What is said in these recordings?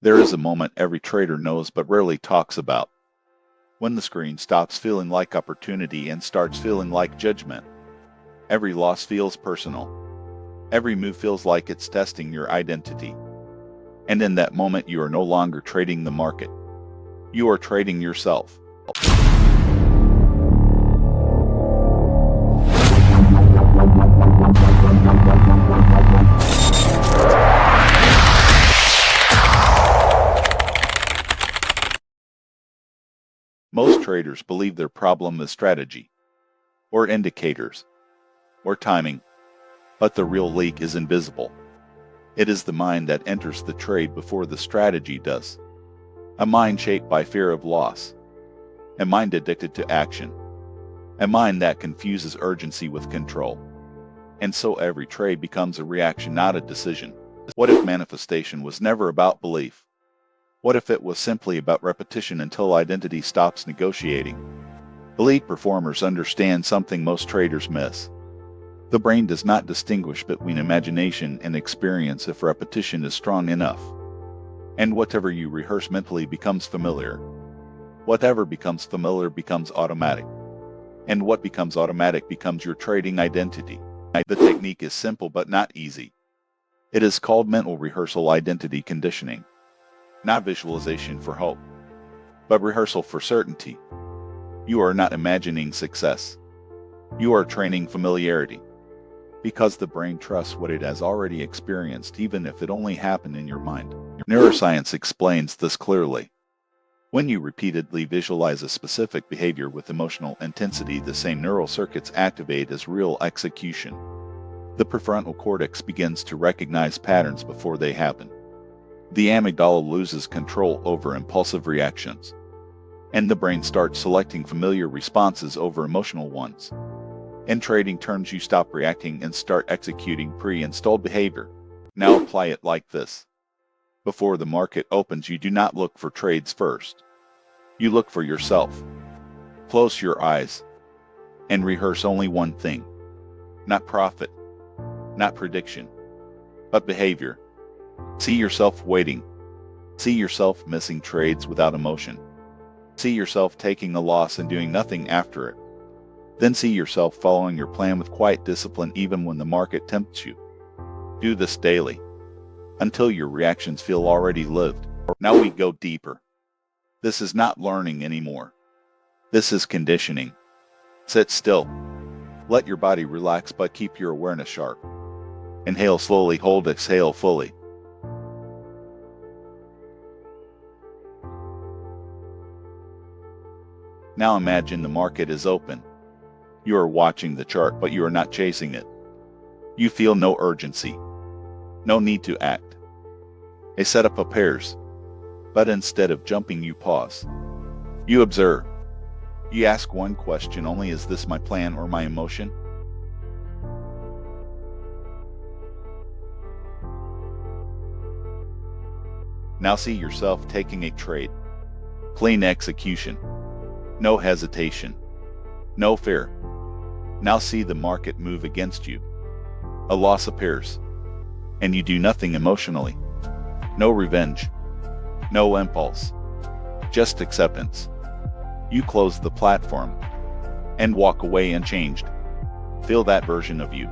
There is a moment every trader knows but rarely talks about. When the screen stops feeling like opportunity and starts feeling like judgment. Every loss feels personal. Every move feels like it's testing your identity. And in that moment you are no longer trading the market. You are trading yourself. Most traders believe their problem is strategy, or indicators, or timing, but the real leak is invisible. It is the mind that enters the trade before the strategy does. A mind shaped by fear of loss. A mind addicted to action. A mind that confuses urgency with control. And so every trade becomes a reaction, not a decision. What if manifestation was never about belief? What if it was simply about repetition until identity stops negotiating? Elite performers understand something most traders miss. The brain does not distinguish between imagination and experience if repetition is strong enough. And whatever you rehearse mentally becomes familiar. Whatever becomes familiar becomes automatic. And what becomes automatic becomes your trading identity. The technique is simple but not easy. It is called mental rehearsal identity conditioning. Not visualization for hope, but rehearsal for certainty. You are not imagining success. You are training familiarity. Because the brain trusts what it has already experienced, even if it only happened in your mind. Neuroscience explains this clearly. When you repeatedly visualize a specific behavior with emotional intensity, the same neural circuits activate as real execution. The prefrontal cortex begins to recognize patterns before they happen. The amygdala loses control over impulsive reactions. And the brain starts selecting familiar responses over emotional ones. In trading terms, you stop reacting and start executing pre-installed behavior. Now apply it like this. Before the market opens, you do not look for trades first. You look for yourself. Close your eyes and rehearse only one thing. Not profit, not prediction, but behavior. See yourself waiting. See yourself missing trades without emotion. See yourself taking a loss and doing nothing after it. Then see yourself following your plan with quiet discipline even when the market tempts you. Do this daily, until your reactions feel already lived. Now we go deeper. This is not learning anymore. This is conditioning. Sit still. Let your body relax but keep your awareness sharp. Inhale slowly, hold, exhale fully. Now imagine the market is open. You are watching the chart, but you are not chasing it. You feel no urgency. No need to act. A setup appears. But instead of jumping, you pause. You observe. You ask one question only: is this my plan or my emotion? Now see yourself taking a trade. Clean execution. No hesitation. No fear. Now see the market move against you. A loss appears. And you do nothing emotionally. No revenge. No impulse. Just acceptance. You close the platform and walk away unchanged. Feel that version of you.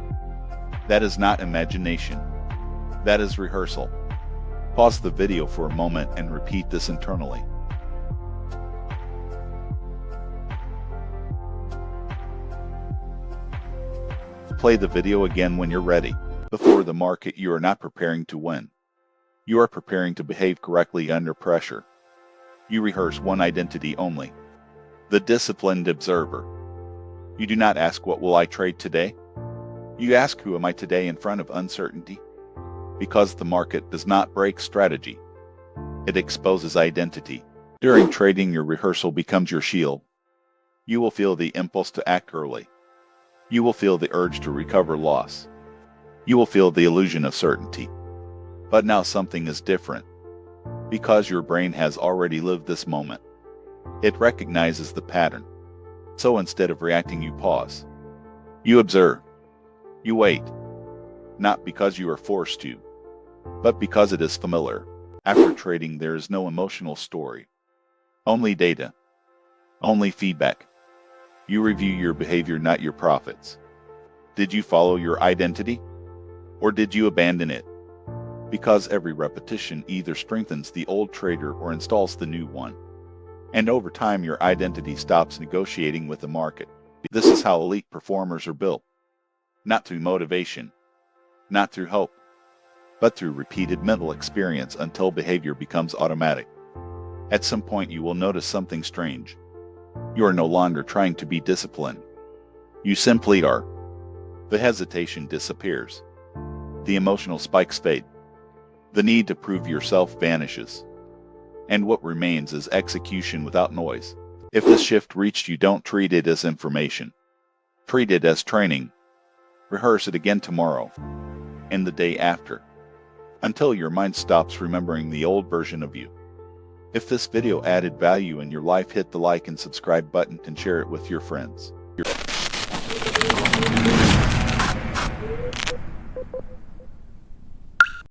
That is not imagination. That is rehearsal. Pause the video for a moment and repeat this internally. Play the video again when you're ready. Before the market, you are not preparing to win. You are preparing to behave correctly under pressure. You rehearse one identity only. The disciplined observer. You do not ask, what will I trade today? You ask, who am I today in front of uncertainty? Because the market does not break strategy. It exposes identity. During trading, your rehearsal becomes your shield. You will feel the impulse to act early. You will feel the urge to recover loss. You will feel the illusion of certainty. But now something is different. Because your brain has already lived this moment. It recognizes the pattern. So instead of reacting, you pause. You observe. You wait. Not because you are forced to, but because it is familiar. After trading, there is no emotional story. Only data. Only feedback. You review your behavior, not your profits. Did you follow your identity? Or did you abandon it? Because every repetition either strengthens the old trader or installs the new one. And over time, your identity stops negotiating with the market. This is how elite performers are built. Not through motivation, not through hope, but through repeated mental experience until behavior becomes automatic. At some point, you will notice something strange. You are no longer trying to be disciplined. You simply are. The hesitation disappears. The emotional spikes fade. The need to prove yourself vanishes. And what remains is execution without noise. If this shift reached you, don't treat it as information. Treat it as training. Rehearse it again tomorrow and the day after, until your mind stops remembering the old version of you. If this video added value in your life, hit the like and subscribe button and share it with your friends.